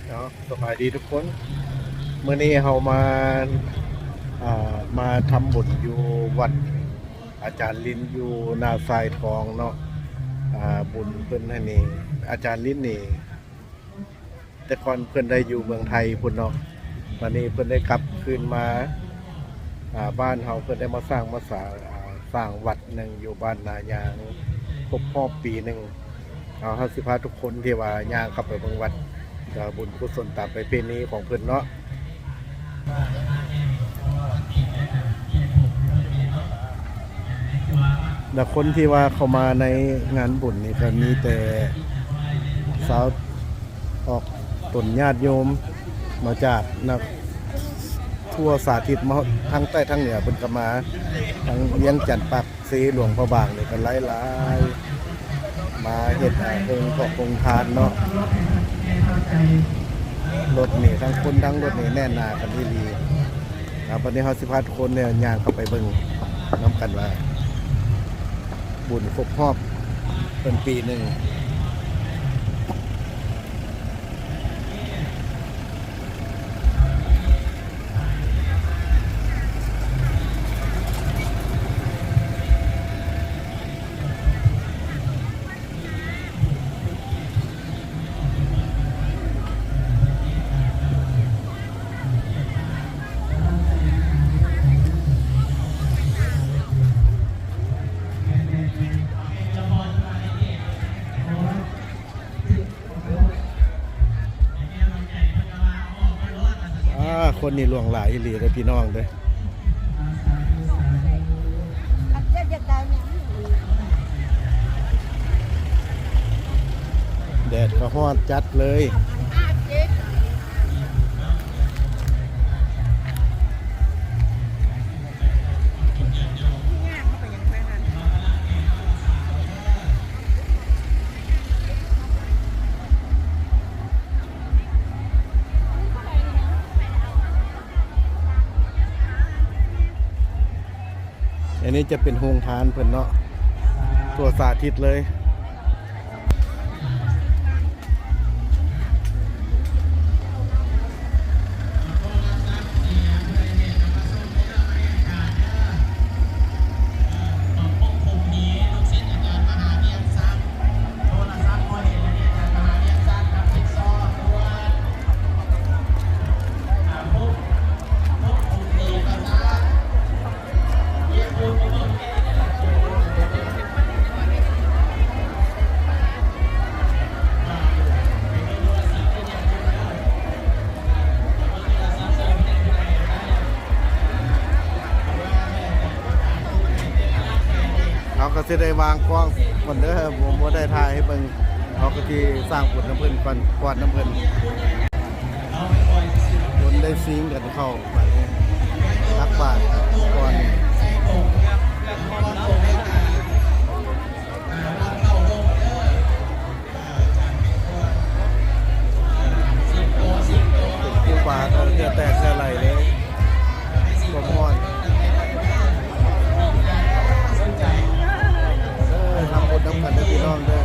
เนาะสบายดีทุกคนเมื่อนี้เรามาทำบุญอยู่วัดอาจารย์ลิ้นอยู่นาทรายทองเนาะบุญเพิ่นให้นี่อาจารย์ลิ้นนี่แต่ก่อนเพิ่นได้อยู่เมืองไทยพุ่นเนาะวันนี้เพิ่นได้กลับคืนมาบ้านเฮาเพิ่นได้มาสร้างสร้างวัดหนึ่งอยู่บ้านนายางครบรอบปีหนึ่งเฮาสิพาทุกคนที่ว่าย่างเข้าไปเบิ่งวัดก็บุญกุศลตามประเพณีของเพิ่นเนาะแต่คนที่ว่าเข้ามาในงานบุญนี่ก็มีแต่สาวออกตนญาติโยมมาจากนักทั่วสาธิตมาทั้งใต้ทั้งเหนือเพิ่นก็มาทั้งเวียงจันทน์ปักศรีหลวงพระบางนี่ก็หลายๆมาเฮ็ดโรงทานเนาะรถนี่ทั้งคนทั้งรถนี่แน่นหนากันดีวันนี้เฮาสิพาทุกคนเนี่ยย่างเข้าไปเบิ่งน้ำกันว่าบุญครบรอบเป็นปีหนึ่งคนนี่หลวงหลายอีหลีเลยพี่น้องเลยแดดก็ฮ้อนจัดเลยอันนี้จะเป็นโรงทานเพิ่นเนาะตัวสาธิตเลยเขาก็จะได้วางกล้องก่อนเด้อผมบ่ได้ถ่ายให้เบิ่งเขาก็ที่สร้างบุญน้ำเพิ่นก่อนน้ำเพิ่นคนได้ซิงกันเข้าไปตักบาตรก่อนผู้บาเขาจะแตกจะไหลเลยก็ม่อนทำบุญน้ำกันได้พี่น้องเด้อ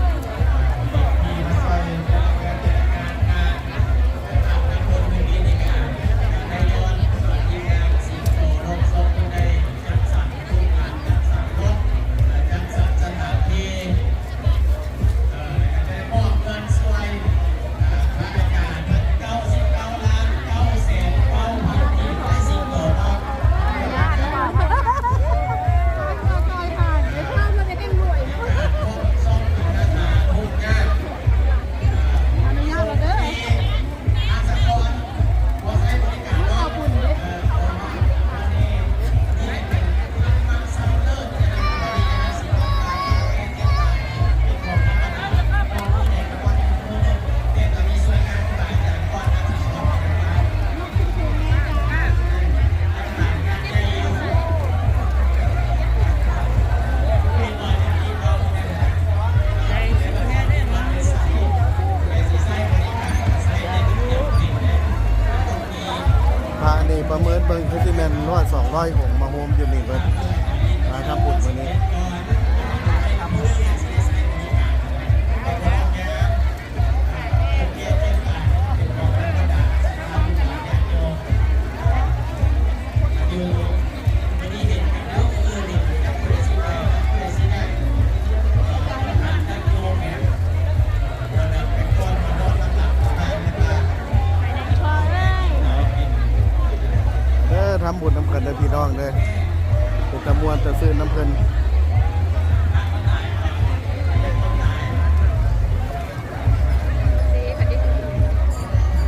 ประเมินเบิ่งคือที่แม่น100-200องค์มาโฮมอยู่นี่เพิ่นมาทำบุญวันนี้ เ อพี่น้องเด้อเป็นตะมวนตะซื่นน้ำเพิ่น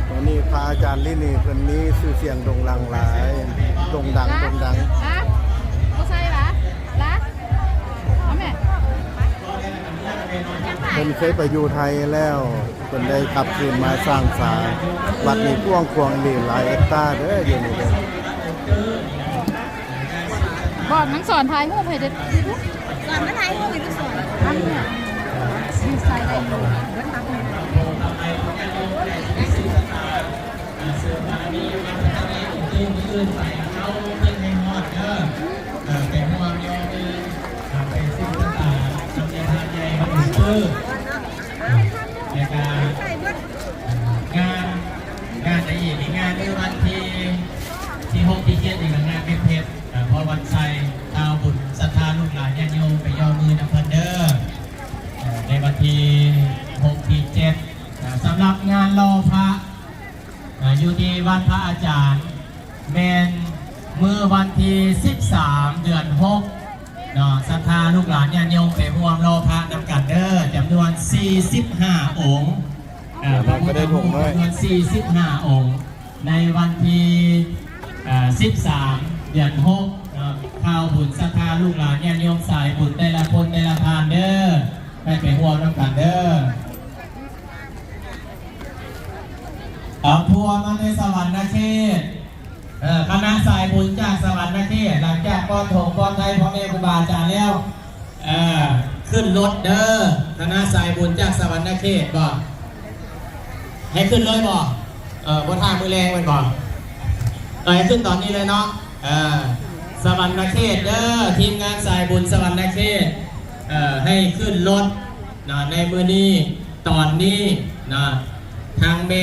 ตอนนี้พระอาจารย์ลิ้นนี่เพิ่นมีชื่อเสียงโด่งดังหลายโด่งดังโด่งดัง ก็ใช่ละเอาแม่ เพิ่นเคยไปอยู่ไทยแล้วเพิ่นได้กลับคืนมาสร้างศาลวัดนี้กว้างขวางนี่หลายเฮกตาร์เด้ออยู่นี่เด้อ บอกทั้งสอนทายหูให้เด็ดดู ก่อนมาไทยพวกมีลูกสวน อันเนี่ยดีไซน์ได้อยู่ งานในอีกงานในวันที่6ที่7อีกงานเป็นเพชรพอวันไซดาวบุญศรัทธาลูกหลานญาติโยมไปย่อมือนำเพิ่นเด้อในวันที่6ที่7สำหรับงานรอพระอยู่ที่วัดพระอาจารย์แมนเมื่อวันที่13เดือน6ศรัทธาลูกหลานญาติโยมไปร่วมรอพระนำกันเด้อจำนวน45องค์พระพุทธรูปจำนวน45องค์ในวันที่13เดือน6ข้าวบุญศรัทธาลูกหลานญาติโยมสายบุญได้ละคนได้ละทานเด้อไปร่วมนำกันเด้อเอาทัวร์มาในสวรรค์เขตคณะสายบุญจากสวรรค์เขตหลังจากก้อนถงก้อนไทยพ่อแม่ครูบาอาจารย์แล้วขึ้นรถเด้อคณะสายบุญจากสวรรค์เขตบอกให้ขึ้นเลยบอกบนทางมือแรงมันบอกให้ขึ้นตอนนี้เลยเนาะสวรรค์เขตเด้อทีมงานสายบุญสวรรค์เขตให้ขึ้นรถในมือนี้ตอนนี้ทางเม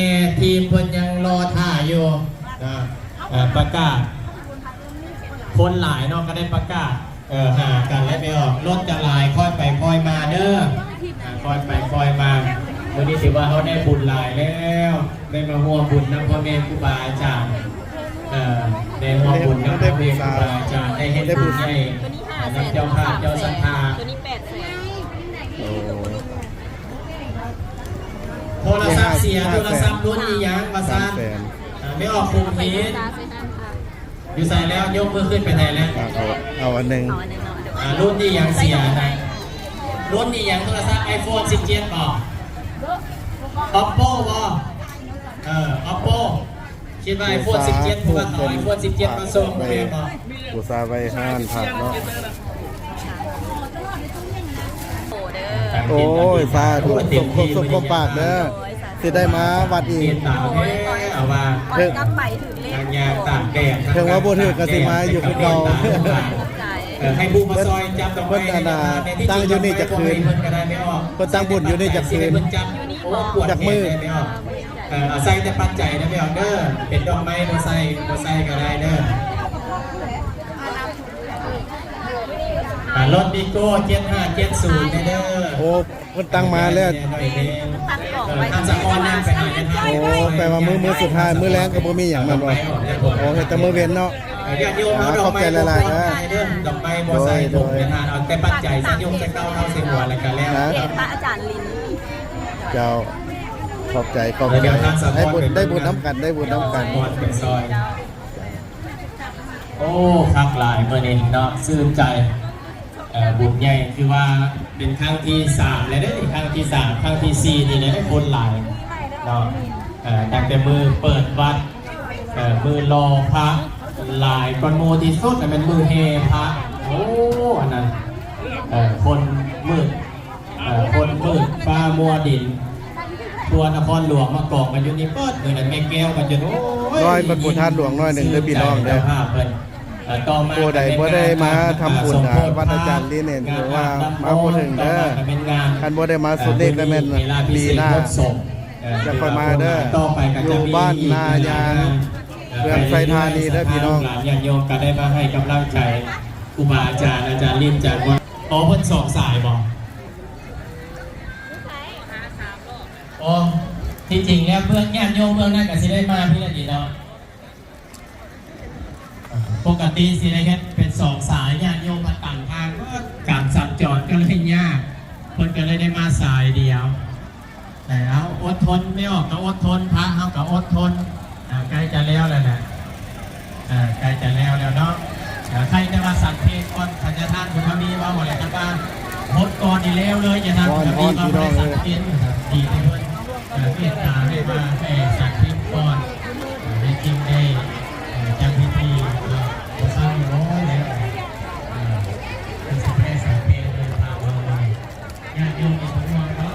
ทีมเพิ่นยังรอท่าอยู่ประกาศคนหลายเนาะก็ได้ประกาศหากันและไม่ออกรถจะหลายค่อยไปค่อยมาเด้อค่อยไปค่อยมาวันนี้ถือว่าเขาได้บุญหลายแล้วได้มาร่วมบุญนำพ่อแม่ครูบาอาจารย์ได้ร่วมบุญนำพ่อแม่ครูบาอาจารย์ได้เห็นบุญให้นำเจ้าภาพเจ้าศรัทธา ตัวนี้800,000 โทรศัพท์เสียโทรศัพท์รุ่นอีหยังมาซานไม่ออกคุมพีดอยู่ใส่แล้วยกมือขึ้นไปไหนแล้วเอาอันหนึ่ง รุ่นนี้ยังเสียนะรุ่นนี้ยังโทรศัพท์ iPhone 17บอก Oppo บอกOppo คิดว่า iPhone 17เพราะว่าเขา iPhone 17มาส่งแม่บอก อุตส่าห์ไปห้านผักเนาะโอ้ยสาธุสุขปากเด้อสิได้มาวัดอีก เอามา ก่อนกลับไปถึงเล ทางยางตากแดด ถึงว่าบ่ถือกสิมาอยู่คือเก่า ให้ผู้มาซอยจับดอกไม้ เพิ่นตั้งอยู่นี่จะคืน เพิ่นก็ได้ไม่ออก เพิ่นตั้งบุญอยู่นี่จะคืน เพิ่นจับโอ้ปวด จากมือ ไม่ออกใส่แต่ปัจจัยนะไม่ออกเด้อเป็นดอกไม้บ่ใส่ก็ได้เด้อรถบิโก้7570เด้อ โอ้เพิ่นตั้งมาแล้ว ตั้งกล่องไว้ ทางสะออนนั่งไปหากัน โอ้แปลว่ามือสุดท้ายมือแรงก็บ่มีหยังมันบ่โอ้เฮ็ดแต่มือเว้นเนาะ ญาติโยมเอาดอกไม้บ่ใส่เด้อดอกไม้บ่ใส่ดอกเป็นทานเอาแต่ปัจจัยสัญญงจะเก้าเท่าเสียหัวแล้วก็แล้ว เห็นพระอาจารย์ลิน เจ้าขอบใจได้บุญน้ำกันได้บุญน้ำกัน เป็นซอยโอ้คักหลายเมื่อนี้เนาะซื่นใจบุญใหญ่คือว่าเป็นครั้งที่3แล้วได้ครั้งที่3ครั้งที่4นี่ได้คนหลายเนาะตั้งแต่มือเปิดวัดมือรอพระหลายก้อนโมที่สุดแต่เป็นมือเฮพระโอ้อันนั้นคนมืดฟ้ามัวดินตัวนครหลวงมากอกกันอยู่นี่เปิดเหมือนแม่แก้วกันจนโอ้ย น้อยบรรพุทานหลวงน้อยหนึ่งเด้อพี่น้องเด้อ ผู้ใดบ่ได้มาทำบุญวัดอาจารย์ลีเนี่ยถือว่ามาบ่ถึงเด้อคันบ่ได้มาสุดนี้ก็แม่นปีหน้าจะค่อยมาเด้ออยู่บ้านนายางเมืองไซธานีเด้อพี่น้อง ญาติโยมก็ได้มาให้กำลังใจครูบาอาจารย์ลินจากว่าอ๋อเพิ่นสองสายบ่อ๋อที่จริงแล้วเพื่อนญาติโยมเมืองนั้นก็สิได้มาพี่ละดีเนาะ ปกติสิได้เฮ็ดเป็นสองสายญาติโยมมาต่างทางก็การสัญจรก็เลยยากคนก็เลยได้มาสายเดียวแต่เอาอดทนไม่ออกก็อดทนพระเขาก็อดทนใกล้จะแล้วแล้วนะใกล้จะแล้วเนาะใครจะมาสั่งเพลงก่อนพระเจ้าท่านคุณพระมีว่าอะไรกันบ้างหดก่อนดีแล้วเลยจะทำคุณพระมีมาไม่ได้สั่งเพลงดีเลยเพียรตาให้มาให้สั่งเพลงก่อนให้จริงได้จำพิธีเราสร้างร้อยแล้วเป็นสเปรย์สั่งเพลงเลยพาเราเลยญาติโยมมีทุกวันเนาะ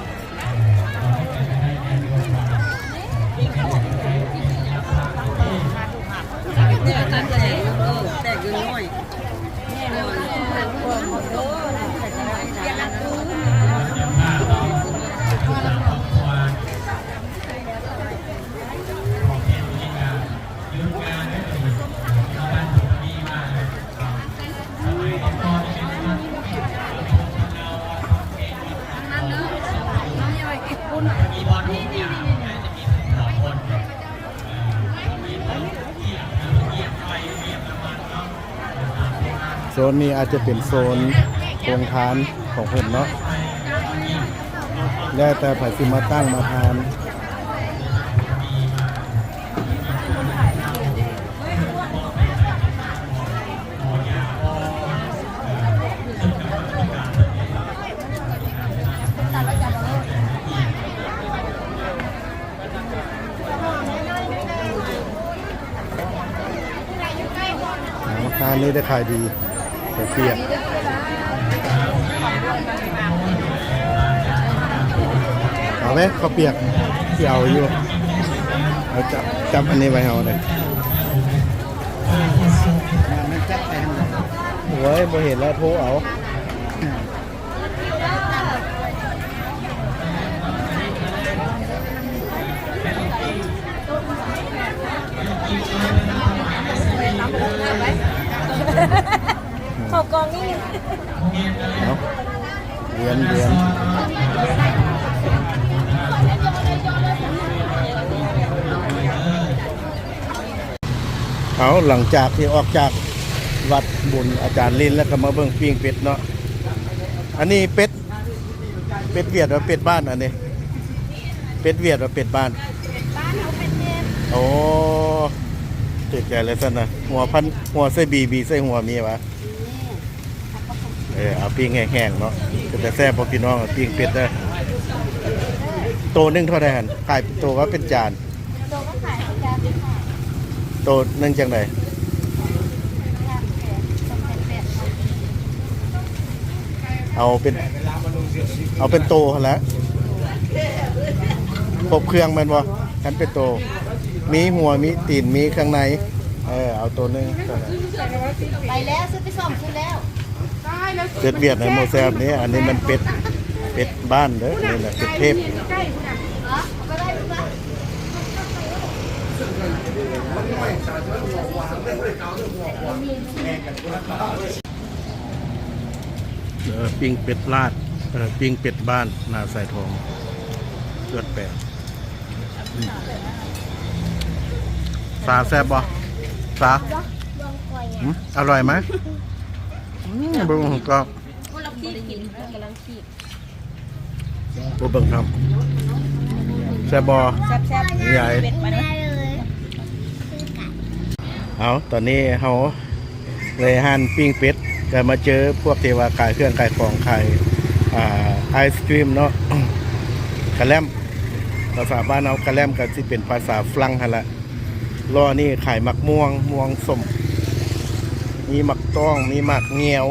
เราให้กันได้ญาติโยมมาที่แค่ไหนก็ได้ที่รับพระที่เนี่ยตัดใจแต่ยืนน้อยเนี่ยเราทำความโอ้ยอยากดู โซนนี้อาจจะเป็นโซนโรงทานของเพิ่นเนาะแล้วแต่ไผสิมาตั้งมาทานทานนี้ได้ขายดีเปียกเอาไหมข้าวเปียกที่เอาอยู่เอาจับอันนี้ไว้เอาเลยโอ้ยบ่เห็นแล้วโทรเอาเขากองนี่เรียนเอาหลังจากที่ออกจากวัดบุญอาจารย์ลินแล้วก็มาเบิ่งปิ้งเป็ดเนาะอันนี้เป็ดเวียดหรือเป็ดบ้านอันนี้เป็ดเวียดหรือเป็ดบ้านโอ้ติดใจเลยสันนะหัวใส่บีใส่หัวมีวะเอาปิ้งแห้งๆเนาะก็จะแซ่บพอพี่น้องปิ้งเป็ดได้โตนึงเท่าไหร่หันขายโตว่าเป็นจานโตนึงจังไดเอาเป็นโตแล้วครบเครื่องมันบ่กันเป็นโตมีหัวมีตีนมีข้างในเอาตัวนึงไปแล้วซื้อไป2ชุดแล้วเป็ดเวียดในโมแซบนี้อันนี้มันเป็ดบ้านเด้อนี่แหละเป็ดเทพปิ้งเป็ดลาดปิ้งเป็ดบ้านนาสายทองเลือดแปดสาแซ่บบ่สาอร่อยไหมบุ้งก็บุ้งครับแซ่บบ่ใหญ่เอาตอนนี้เขาเลยหั่นปิ้งเป็ดก็มาเจอพวกเทวาขายเครื่องขายของขายไอศครีมเนาะกระแลมภาษาบ้านเอากระแลมกันที่เป็นภาษาฝรั่งฮะละรอนี่ขายหมักม่วงส้มมีหมักต้องมีหมักเงี้ยว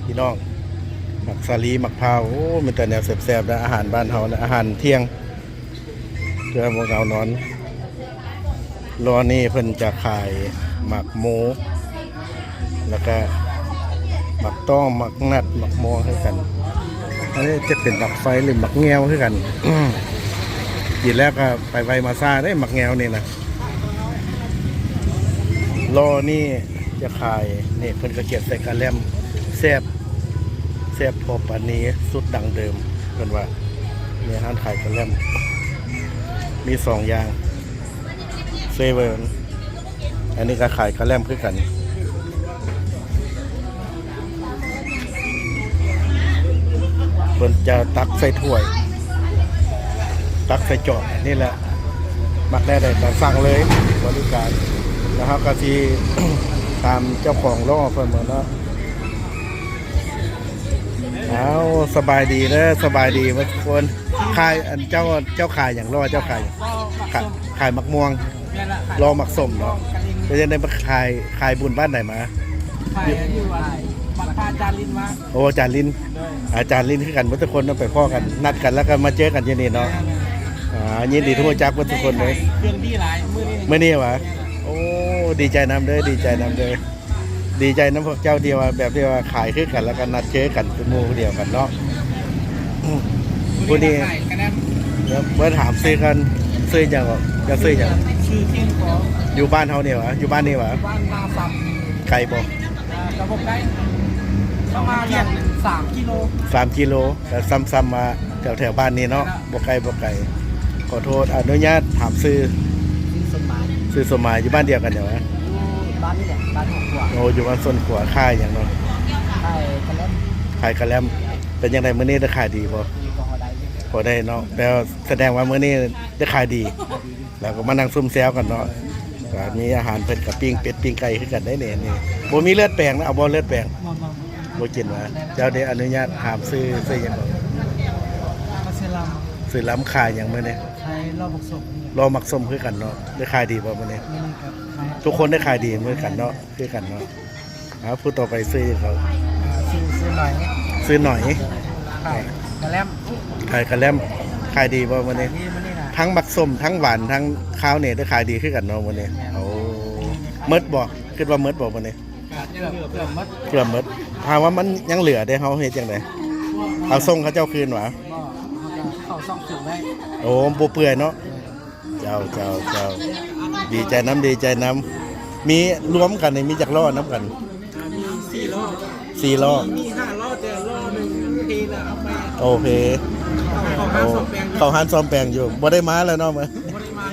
พี่น้องหมักสาลีหมักพร้าวโอ้มีแต่แนวแซ่บๆนะอาหารบ้านเฮานะอาหารเที่ยงเพื่อพวกเรานอนรอนี่เพิ่นจะขายหมักหมูแล้วก็หมักต้องหมักนัดหมักม่วงให้กันอันนี้จะเป็นหมักไฟหรือหมักเงี้ยวให้กันกินแล้วก็ไปไวมาซ่าได้หมักเงี้ยวนี่นะรอนี่จะขายนี่เพิ่นก็เก็บใส่กระแลมแซ่บพอปานนี้สุดดังเดิมเพิ่นว่ามีร้านขายกระแลมมี2อย่างเซเว่นอันนี้ก็ขายกระแลมคือกัน พิ่นจะตักใส่ถ้วย ตักใส่จอกนี่แหละมักได้ก็สั่งเลยบริการแล้วเขาก็ที่ ตามเจ้าของร้อเพิ่นเหมือนเนาะเอาสบายดีเด้อสบายดีทุกคนขายอันเจ้าขายอย่างรอเจ้าขายขายมักม่วงรอมักส้มเนาะจะได้มาขายบุญบ้านไหนมา ไปอยู่บักพาจานลินมา โอ้อาจารย์ลินคือกันทุกคนต้องไปพ่อกันนัดกันแล้วก็มาเจอกันที่นี่เนาะยินดีทุกคนจักทุกคนเลย เครื่องที่หลายมื้อนี้ เมื่อนี้วะโอ้ดีใจน้ำเด้อดีใจน้ำเด้อดีใจน้ำพวกเจ้าเดียวแบบที่ว่าขายคือกันแล้วก็นัดเจอกันเป็นหมู่เดียวกันเนาะผู้นี้เมื่อถามซื้อกันซื้ออย่างจะซื้ออย่าง ชื่อเที่ยงของ อยู่บ้านเฮาเนี่ยวะอยู่บ้านนี่วะ บ้านนาซัม ไกลบ่ ระบบได้ประมาณ3 กิโล 3 กิโลแต่ซ้ำๆมาแถวบ้านนี้เนาะบ่ไกลขอโทษอนุญาตถามซื้อ สมหมาย ซื้อสมหมายอยู่บ้านเดียวกันเดี๋ยววะ อยู่บ้านนี่แหละบ้านของขวา โอ้อยู่บ้านส้นขวาค่ายอย่างเนาะ ใช่คะแนน ขายกระแลมเป็นยังไงมื้อนี้ได้ขายดีบ่ มีก็พอได้ พอได้เนาะแล้วแสดงว่ามื้อนี้ได้ขายดี แล้วก็มานั่งซุ่มแซวกันเนาะก็มีอาหารเพิ่นกับปิ้งเป็ดปิ้งไก่คือกันได้เนี่ยนี่บ่มีเลือดแปลงนะเอาบ่เลือดแปลง มอง บ่กินว่าเจ้าได้อนุญาตถามซื้อหยังบ่ มาเซลัม ซื้อล้ำขายหยังมื้อนี้ ใช้รอบบุกศพนี่ รอมักส้มคือกันเนาะได้ขายดีบ่มื้อนี้ นี่ครับใช้ ทุกคนได้ขายดีเหมือนกันเนาะคือกันเนาะพูดต่อไปซื้อเขา ซื้อหน่อย ซื้อหน่อย ไข่กระแลม ขายกระแลมขายดีบ่มื้อนี้ นี่มันนี่นะ ทั้งมักส้มทั้งหวานทั้งข้าวเนี่ยได้ขายดีคือกันเนาะมื้อนี้โอ้เมิดบ่คิดว่าเมิดบ่มื้อนี้ เกือบมัด เกือบเมิดถามว่ามันยังเหลือได้เฮาเฮ็ดจังไดเอาส่งเขาเจ้าคืนหวะ ก็เขาซ่องถึงได้ โอ้บ่เปื่อยเนาะเจ้าดีใจน้ำมีรวมกันนี่มีจักล้อน้ำกัน มี4 ล้อ 4ล้อ มี5 ล้อแต่ล้อหนึ่งทีละเอาไป โอเค ของ โอ้ บ้านสมแปลง เขาหันซ่อมแปลงอยู่บ่ได้มาแล้วเนาะมื้อ ปริมาณ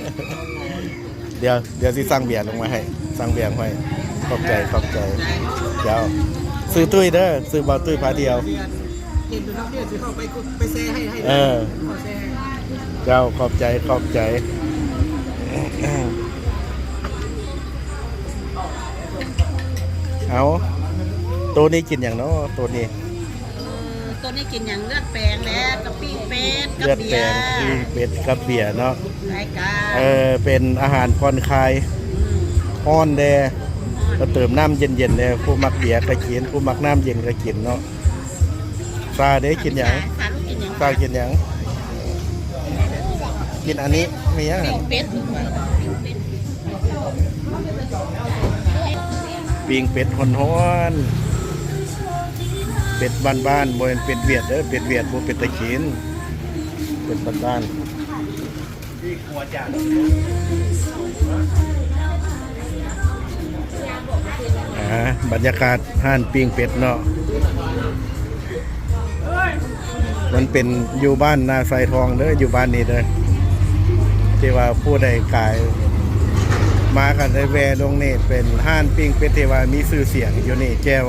นะครับ เดี๋ยวสิสั่งเบียร์ลงมาให้สั่งเบียร์ให้ขอบใจเจ้าซื้อตุ้ยเด้อซื้อบ่าวตุ้ยพาเดียว เห็นดูนักเรียนสิเข้าไปแซ่ให้ เออ ขอแซ่ให้ เจ้าขอบใจ เอาตัวนี้กินอย่างเนาะตัวนี้ ตัวนี้กินอย่างเลือดแปลงแล้วกับปิ้งเป็ดกับ เลือด เบี แปล ย ง ร์ ที่เป็ดกับเบียร์เนาะ รายการ เป็นอาหารผ่อนคลายฮ้อนแดก็เติมน้ำเย็นๆเลยผู้มักเบียร์ก็กินผู้มักน้ำเย็นก็กินเนาะซาเด้กินอย่าง สาลูกกินอย่าง ซากินอย่างกินอันนี้มีอย่าง ปิ้งเป็ด ปิ้งเป็ดฮ้อนๆเป็ดบ้านๆบ่เป็นเป็ดเวียดเด้อเป็ดเวียดบ่เป็ดตะกินเป็ดบ้านๆบรรยากาศห้านปิ้งเป็ดเนาะมันเป็นอยู่บ้านนาไซทองเด้ออยู่บ้านนี้เด้อที่ว่าผู้ใดขายมากันได้แวะลงนี่เป็นห้านปิ้งเป็ดที่ว่ามีชื่อเสียงอยู่นี่แก้ว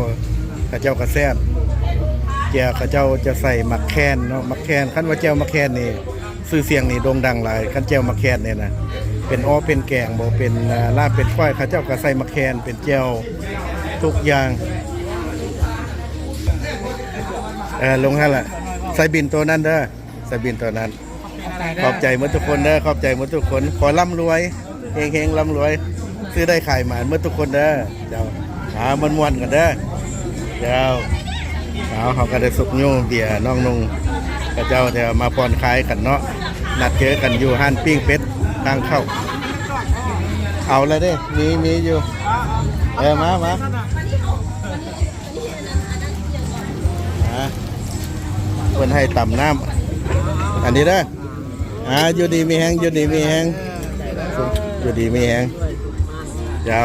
ข้าเจ้าก็แซ่บแก้วข้าเจ้าจะใส่มักแคนเนาะมักแคนคันว่าแก้วมักแคนนี่ชื่อเสียงนี่โด่งดังหลายคันแก้วมักแคนเนี่ยนะเป็นอ้อเป็นแกงบ่เป็นลาบเป็นก้อยข้าเจ้าก็ใส่มักแคนเป็นแก้วทุกอย่างลงให้ละใส่บินตัวนั้นเด้อใส่บินตัวนั้นขอบใจหมดทุกคนเด้อขอบใจหมดทุกคนขอร่ำรวยเฮงๆร่ำรวยซื้อได้ขายหมานหมดทุกคนเด้อเจ้าม่วนๆกันเด้อเจ้าเขาก็ได้สุกโยเบียร์น้องนุ่งกับเจ้าจะมาผ่อนคลายกันเนาะนัดเจอกันอยู่ห้านปิ้งเป็ดทางเข้าเอาเลยเด้มีอยู่มาเพิ่นให้ต่ำน้ำอันนี้เด้ออยู่ดีมีแฮงอยู่ดีมีแฮงเจ้า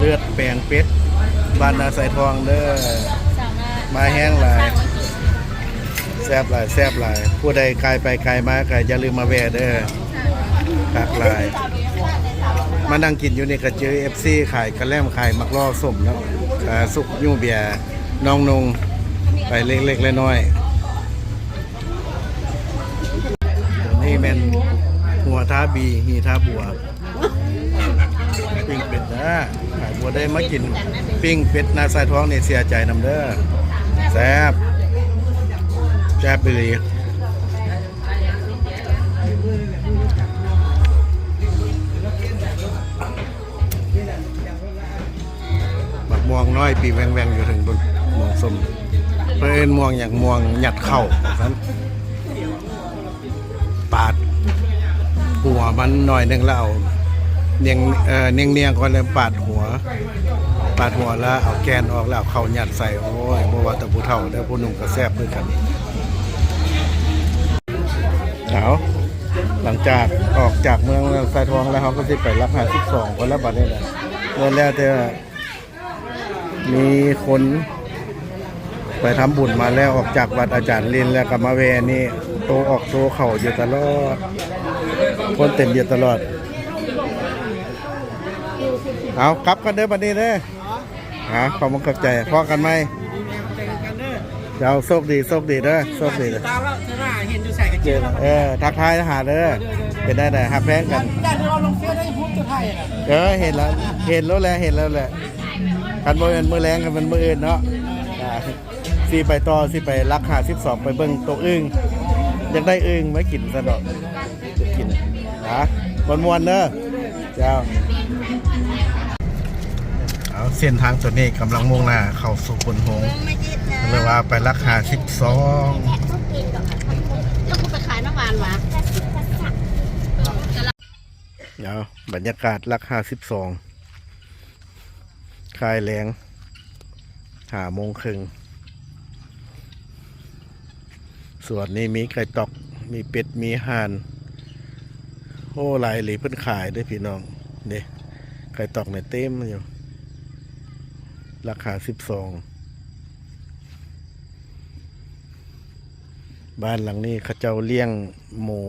เลือดแปลงเป็ดบ้านนาไซทองเด้อมาแห้งหลายแซ่บหลายผู้ใดไกลไปไกลมาก็อย่าลืมมาแวะเด้อคักหลาย มานั่งกินอยู่นี่ก็เจอ FC ขายกระแลมขายมักล่อส้มเนาะสุกยู่เบียร์น้องนงไปเล็กๆน้อยๆนี่แม่นหัวท้าบีหีท้าบัวปิ้งเป็ดนะขายบัวได้มากินปิ้งเป็ดนาสายท้องนี่เสียใจนำเด้อแซ่บแซ่บไปเลยบักม่วงน้อยปีแวงๆอยู่ถึงบนม่วงส้มเพื่อนม่วงอย่างม่วงหยัดเข่านั้นปาดหัวมันหน่อยนึงแล้วเอาเนียงก่อนเลยปาดหัวแล้วเอาแกนออกแล้วเอาเข้าหยัดใส่โอ้ยบ่ว่าแต่ผู้เฒ่าแล้วผู้หนุ่มก็แซ่บด้วยกันเอาหลังจากออกจากเมืองสายทองแล้วเขาก็สิไปรับ52คนแล้วบัดนี้แหละเมื่อแล้วแต่มีคนไปทำบุญมาแล้วออกจากวัดอาจารย์ลินแล้วก็มาแวนี่โตออกโตเข่าอยู่ตลอดคนเต็มอยู่ตลอดเอากลับกันเด้อบัดนี้เด้อขอบคุณใจพอกันไหมเจ้าโชคดีเด้อโชคดีเด้อ ตาแล้วจะน่าเห็นอยู่ใส่กระเจน ทักทายหาเด้อเป็นได้ฮักแพงกัน ได้ที่เราลงเฟซได้พูดจะไทยอ่ะ เห็นแล้วแหละกันบ่เป็นมือแรงกันเป็นมืออื่นเนาะสิไปต่อสิไปรัก52ไปเบิ่งตัวอึ้งอยากได้อึ้งไว้กินซะดอกกินมวนๆเด้อเจ้าเอาเส้นทางตัวนี้กำลังมุ่งหน้าเข้าสู่คนหงเรียกว่าไปรัก12 แล้วกูไปขายน้ำหวานวะ เดี๋ยวบรรยากาศรัก12คลายแรง5 โมงครึ่งส่วนนี้มีไก่ตอกมีเป็ดมีห่านโอ้หลายหลีเพิ่นขายด้วยพี่น้องนี่ไก่ตอกเนี่ยเต็มอยู่ราคา12บ้านหลังนี้เขาเจ้าเลี้ยงหมู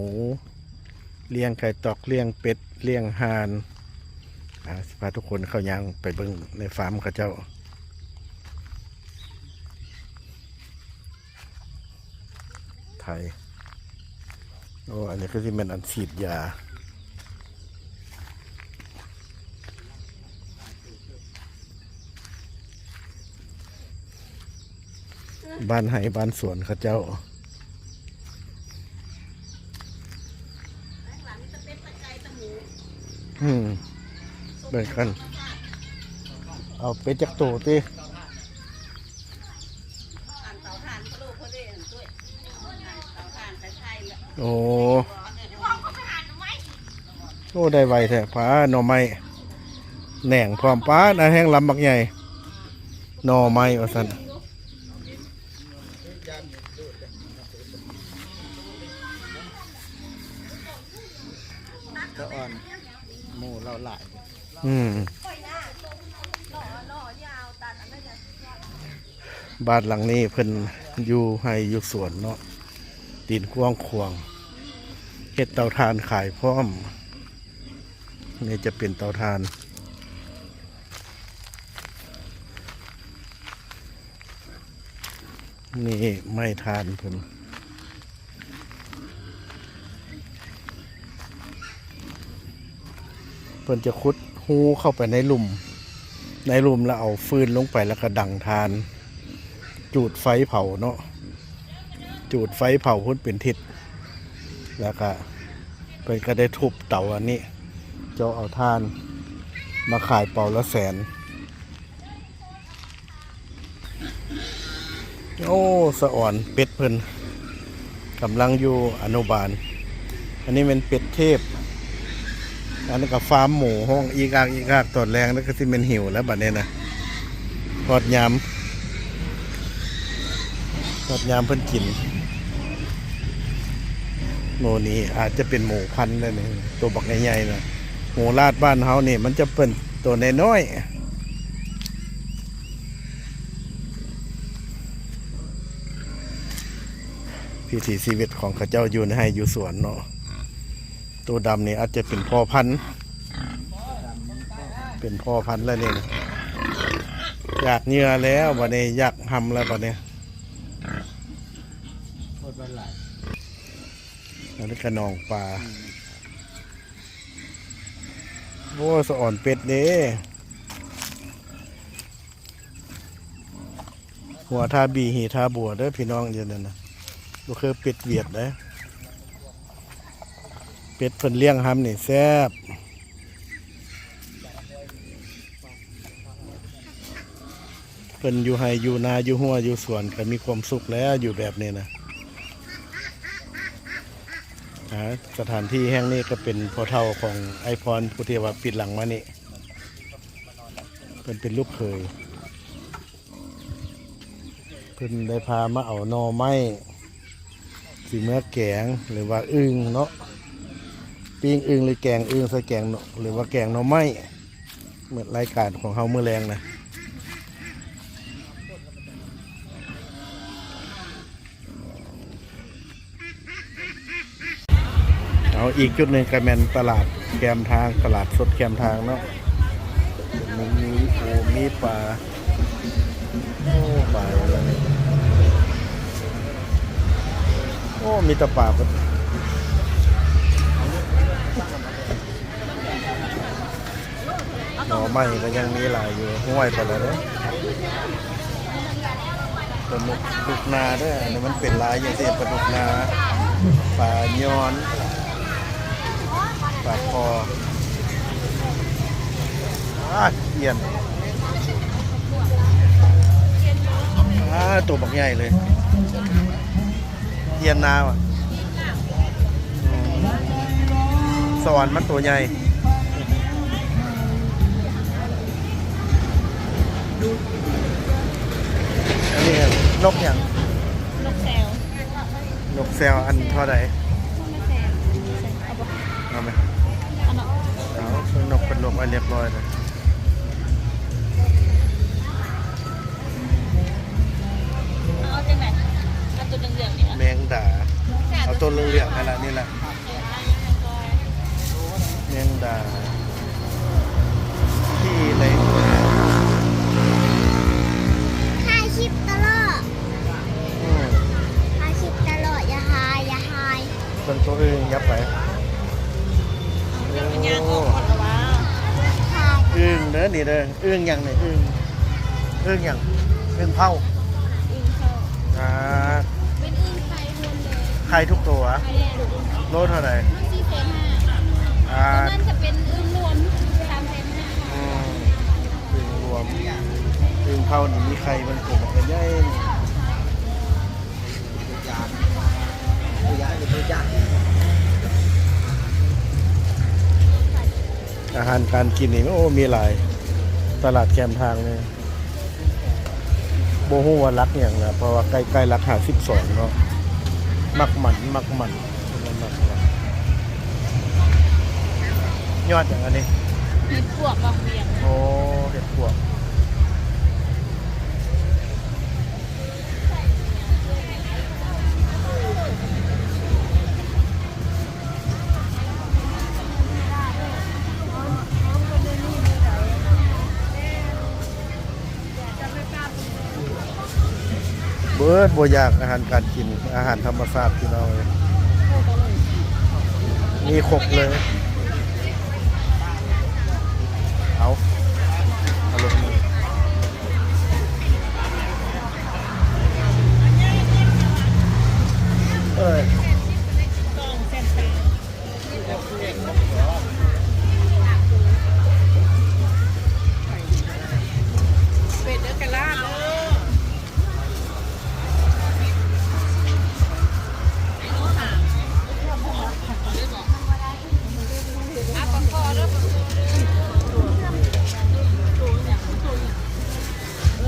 เลี้ยงไก่ตอกเลี้ยงเป็ดเลี้ยงห่านพาทุกคนเข้ายังไปเบิ่งในฟาร์มเขาเจ้าไทยโอ้อันนี้ก็ที่เป็นอันฉีดยาบ้านไห้บ้านสวนเขาเจ้าเบิ่งกันเอาไปจักโตติโอ้ได้ไวแท้ป้าหน่อไม้แหน่งพร้อมป้านะแห้งลำบักใหญ่หน่อไม้ว่าซั่นก็อ่อนหมูเราหลายบ้านหลังนี้เพิ่นอยู่ให้อยู่สวนเนาะตีนกว้างขวางเฮ็ดเตาถ่านขายพร้อมนี่จะเป็นเตาถ่านนี่ไม่ทานเพิ่นจะขุดหูเข้าไปในหลุมแล้วเอาฟืนลงไปแล้วก็ดังทานจูดไฟเผาเนาะจูดไฟเผาพุ่นเป็นทิศแล้วก็เป็นก็ได้ทุบเตาอันนี้เจ้าเอาทานมาขายเป่าละ100,000โอ้สะอ่อนเป็ดเพิ่นกำลังอยู่อนุบาลอันนี้เป็นเป็ดเทพอันนี้ก็ฟาร์มหมูห้องอีกากตอดแรงแล้วก็ที่เป็นหิวแล้วบัดนี้นะทอดยำเพิ่นกินหมูนี้อาจจะเป็นหมูพันธุ์เลยนี่ตัวบักใหญ่ๆนะหมูลาดบ้านเฮานี่มันจะเป็นตัวน้อยๆพิถีชีวิตของข้าเจ้าอยู่ในให้อยู่สวนเนาะตัวดำนี่อาจจะเป็นพ่อพันธุ์ เป็นพ่อพันธุ์แล้วนี่นะอยากเหงื่อแล้วบัดนี้อยากทำแล้วบัดนี้อันนี้กระนองปลาโอ้สะอ่อนเป็ดเด้หัวทาบีหีทาบัวเด้อพี่น้องอยู่นั่นนะก็คือเป็ดเวียดเด้อเป็ดเพิ่นเลี้ยงห้ำนี่แซ่บเพิ่นอยู่ไห้อยู่นาอยู่หัวอยู่สวนก็มีความสุขแล้วอยู่แบบนี้นะสถานที่แห่งนี้ก็เป็นพ่อเฒ่าของไอพรผู้ที่ว่าปิดหลังมานี่เพิ่นเป็นลูกเขยเพิ่นได้พามาเอาหน่อไม้สีเมื่อแกงหรือว่าอึ่งเนาะปิ้งอึ่งหรือแกงอึ่งใส่แกงหรือว่าแกงหน่อไม้เหมือนรายการของเฮามื้อแรงนะเอาอีกจุดหนึ่งก็แม่นตลาดแคมทางตลาดสดแคมทางเนาะมีปูมีปลาโอ้ปลาอะไรโอ้มีแตะปลาหน่อไม้ก็ยังมีหลายอยู่ห้วยไปแล้วเด้อปลาดุกนาเด้ออันนี้มันเป็นลายอย่างที่ปลาดุกนาปลาย้อนปลาคอเอียนตัวบักใหญ่เลยเอียนนาว่ะสวรรค์มันตัวใหญ่อันนี้นกอย่าง นกแซวน กแซวอันเท่าไหร่ เอาบ่ เอาไหม เอาเนาะ เอาเป็นนกเป็นนกอันเรียบร้อยเลย เอาจังไหนเอาตัวเหลืองๆนี่นะ แมงดาเอาต้นเหลืองๆนั่นแหละนี่แหละแมงดาที่ไหน ถ่ายคลิปตลอด อืม ถ่ายคลิปตลอดอย่าหายอย่าหาย ต้นตัวอื่นยับไป มันยางออกหมดแล้ววะ ถ่าย อึ้งเด้อนี่เด้ออึ้งอย่างไหนอึ้งอย่างอึ้งเผา อึ่งเข้า เป็น เป็นอึ่งไข่รวมเลย ไข่ทุกตัว ไข่แดงดุ โลเท่าไหร่ มัน4,500ตัวนั้นจะเป็นอึ่งรวม3,500 อึ้งรวมอึ้งเผานี่มีไข่มันกลมกันใหญ่อาหารการกินนี่โอ้มีหลายตลาดแคมทางเลยโบฮู้ว่ารักอย่างนะเพราะว่าใกล้ๆรัก52เนาะมักมันยอดอย่างอันนี้ เห็ดปวกบางเวียง โอ้เห็ดพวกเบิดบ่อยากอาหารการกินอาหารธรรมชาติพี่น้องเลยมีครบเลยเอาลงมือเป็ดเด้อกะลาเด้อ โ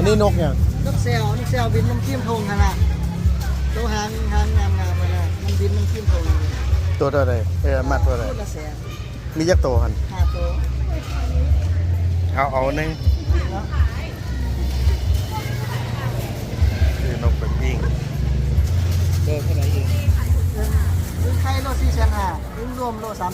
นี้นกเนี่ย นกแซวบินน้ำจิ้มทงขนาดตัวหางงามๆมาแล้วมันบินน้ำจิ้มทง ตัวเท่าไหร่มัดเท่าไหร่ ตัวละแสน มีจักโตหัน 5 ตัว เอาหนึง เนาะ คือนกเป็นปิ้ง อึ้งไข่โล4,500อึ้งรวมโล